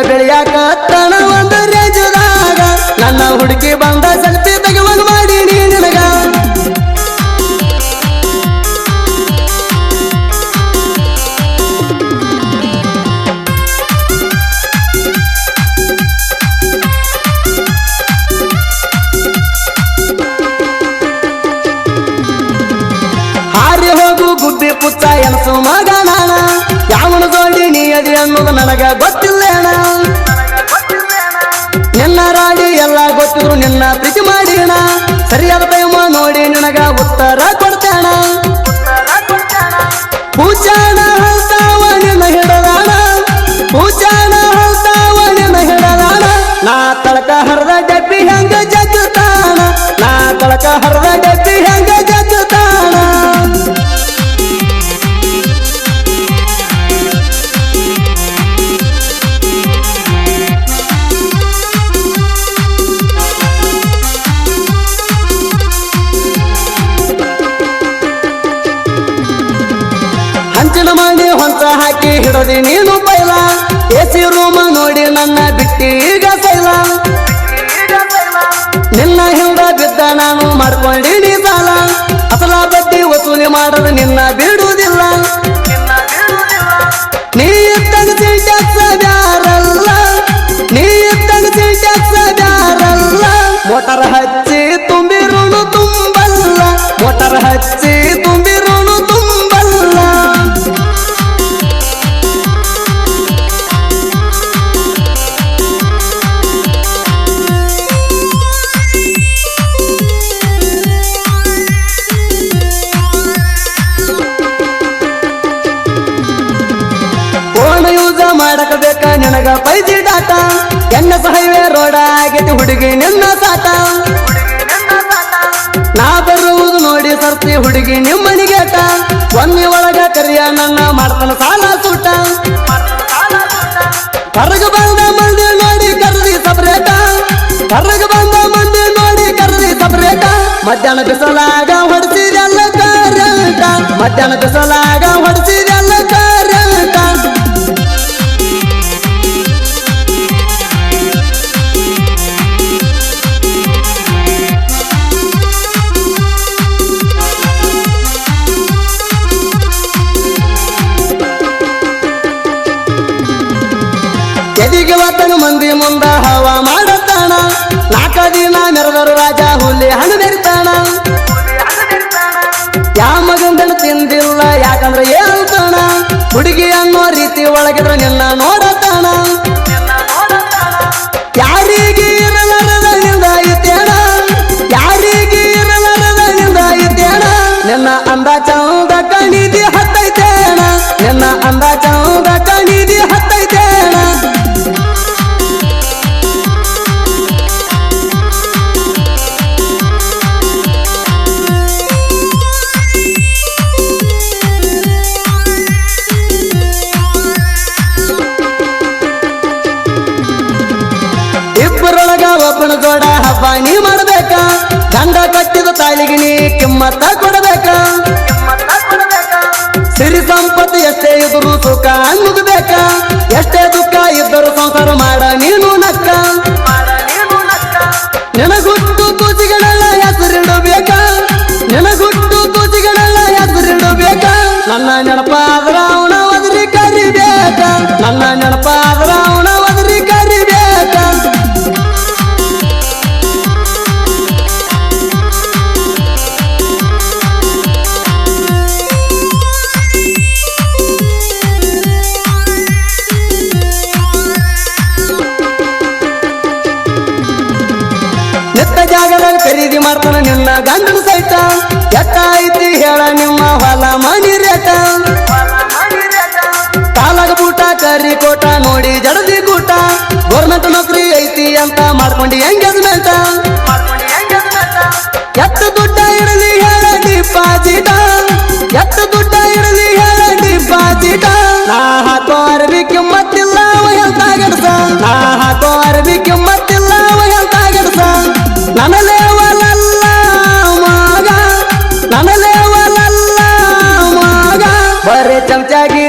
ಬೆಳೆಯಾಕ ತನ ಒಂದು ರೇಜದಾಗ ನನ್ನ ಹುಡುಗಿ ಬಂದ ಸೆಲ್ಫಿ ತೆಗೆವಾಗ ಮಾಡಿ ನಿನಗ ಹಾರಿ ಹೋಗು ಗುಬ್ಬಿ ಪುಚ್ಚ ಎನಸು ಮಗ ನಾನ ಯಾವನು ಜೋಡಿ ನೀ ಅದಿ ಅನ್ನೋದು ನನಗ ಗೊತ್ತಿಲ್ಲೇಣ ನಿನ್ನ ರಾಡಿ ಎಲ್ಲ ಗೊತ್ತಿದ್ರು ನಿನ್ನ ಪ್ರೀತಿ ಮಾಡಿಣ ಸರಿಯಾದ ಟೈಮ ನೋಡಿ ನಿನಗ ಉತ್ತರ ಕೊಡ್ತೇಣ ಪೂಜಾನ ಹಲ್ತಾವ ನಿನ್ನ ಹಿಡದಾಣ ಪೂಜಾನ ಹಲ್ತಾವ ನಿನ್ನ ಹಿಡದಾಣ ನಾ ತಳಕ ಹರದ ಡಬ್ಬಿ ಹೆಂಗ ಜಗ್ತಾಣ ನಾ ತಳಕ ಹರದ ಡಬ್ಬಿ ಹೆಂಗ ಜಗ್ತಾಣ ಹಂಚಿನ ಮಾಡಿ ಹೊಂಚ ಹಾಕಿ ಹಿಡದಿ ನೀನು ಪೈಲ ಎಸಿ ರೂಮ ನೋಡಿ ನನ್ನ ಬಿಟ್ಟಿ ಈಗ ಸೈಲ ನಿನ್ನ ಹಿಂದ ಬಿದ್ದ ನಾನು ಮಾಡ್ಕೊಂಡಿನಿ ಸಾಲ ಅಸಲ ಬಡ್ಡಿ ವಸೂಲಿ ಮಾಡದ ನಿನ್ನ ಬಿಡುವುದಿಲ್ಲ ನೀ ತಗಸಿ ಟ್ಯಾಕ್ಸ ಬ್ಯಾರಲ್ಲ ನೀ ತಗಸಿ ಟ್ಯಾಕ್ಸ ಬ್ಯಾರಲ್ಲ ಮೋಟರ್ ಹಚ್ಚಿ ತುಂಬಿರುಣು ತುಂಬಲ್ಲ ಮೋಟರ್ ಹಚ್ಚಿ ತುಂಬಿರುಣು ತುಂಬಲ್ಲ ಫೋನ್ ಯೂಸ್ ಮಾಡಕ ಬೇಕ ನಿನಗ 5G data NS highway road ಆಗೈತಿ ಹುಡುಗಿ ನಿನ್ನ ಸಾಟ ನಾ ಬರುವುದು ನೋಡಿ ಸರ್ತಿ ಹುಡುಗಿ ನಿಮ್ಮನಿಗೇಟ ಒಮ್ಮೆ ಒಳಗ ಕರಿಯ ನನ್ನ ಮಾಡ್ತಾನ ಸಾಲ ಸೂಟ ಹೊರಗ ಬಂದ ಮಂದಿ ನೋಡಿ ಕರ್ದಿ ಸಪ್ರೇಟ ಹೊರಗ ಬಂದ ಮಂದಿ ನೋಡಿ ಕರ್ದಿ ಸಪ್ರೇಟ ಮಧ್ಯಾಹ್ನ ಬಿಸಲಾಗ ಹೊಡ್ಸಿದೆಲ್ಲ ಕರೆಂಟ ಮಧ್ಯಾಹ್ನ ಬಿಸಲಾಗ ಹೊಡ್ಸಿದೆಲ್ಲ ಕರೆಂಟ ಎದಿಗೆ ವತನ ಮಂದಿ ಮುಂದ ಹವ ಮಾಡತಾಣ 4 ದಿನ ಮೆರೆದರು ರಾಜ ಹುಲಿ ಹಣ್ಣು ಮೆರಿತಾಣ ಯಾವ ಮಗಂದನ ತಿಂದಿಲ್ಲ ಯಾಕಂದ್ರೆ ಹೇಳ್ತಾಣ ಹುಡುಗಿ ಅನ್ನೋ ರೀತಿ ಒಳಗಿದ್ರೆ ನಿನ್ನ ನೋಡತಾಣ ಯಾರಿಗೆ ಇರಲಾರದ ನಿಂದಾಯಿತೇಣ ಯಾರಿಗೆ ಇರಲಾರದ ನಿಂದಾಯಿತೇಣ ನಿನ್ನ ಅಂದ ಚೌದ ಕಣಿದಿ ಹತ್ತೈತೇಣ ನಿನ್ನ ಅಂದ ಚೌದ ಕಣಿದಿ ಹತ್ತೈತೇಣ ಇಬ್ಬರೊಳಗ ಒಬ್ಬನ ಜೋಡ ಹಬ್ಬ ನೀ ಮಾಡಬೇಕ ಗಂಡ ಕಟ್ಟಿದ ತಾಳಿಗೆ ನೀ ಕಿಮ್ಮತ್ತ ಕೊಡಬೇಕ ಸಿರಿ ಸಂಪತ್ತು ಎಷ್ಟೇ ಇದ್ರು ಸುಖ ಅನ್ನುಗಬೇಕ ಎಷ್ಟೇ ದುಃಖ ಇದ್ದರು ಸಂಸಾರ ಮಾಡ ನೀನು ನಕ್ಕ ನಿನಗುಟ್ಟು ಕೂಚಿಗಳೆಲ್ಲ ಹೆಸರಿಡಬೇಕ ನಿನಗುಟ್ಟು ಕೂಚಿಗಳೆಲ್ಲ ಹೆಸರಿಡಬೇಕ ನನ್ನ ನೆನಪಾದ್ರ ಅವನ ಒದರಿ ಕರಿಬೇಕ ನನ್ನ ನೆನಪಾದ್ರ ಅವನ ಒದರಿ ಕರಿಬೇಕ ನಿತ್ತ ಜಾಗದಾಗ ಖರೀದಿ ಮಾಡ್ತಾನ ನಿನ್ನ ಗಂಡನ ಸೈತ ಎಟ್ಟ ಐತಿ ಹೇಳ ನಿಮ್ಮ ಹೊಲ ಮನಿ ರೇಟ ಕಾಲಾಗ ಬೂಟ ಕರಿ ಕೋಟ ನೋಡಿ ಜಡದಿ ಕೂಟ ಗೌರ್ಮೆಂಟ್ ನೌಕರಿ ಐತಿ ಅಂತ ಮಾಡ್ಕೊಂಡಿ ಎಂಗೇಜ್ಮೆಂಟ್ ಎತ್ತ ದುಡ್ಡ ಇಡಲಿ ಹೇಳ ಡಿಪಾಜಿಟ ಎತ್ತ ದುಡ್ಡ ಇಡಲಿ ಹೇಳ ಡಿಪಾಜಿಟ ನಾ ಹಾಕೋ ಅರ್ಬಿ ಕಿಮ್ಮತ್ತಿಲ್ಲ ಅವ ಎಂತ ಗೆಡ್ಸ ನಾ ಹಾಕೋ ಅರ್ಬಿ ಕಿಮ್ಮತ್ತಿಲ್ಲ ಅವ ಎಂತ ಗೆಡ್ಸ ನನಲೇವಲಲ್ಲ ಮಗ ನನಲೇವಲಲ್ಲ ಮಗ ಬರೇ ಚಮಚಾಗಿ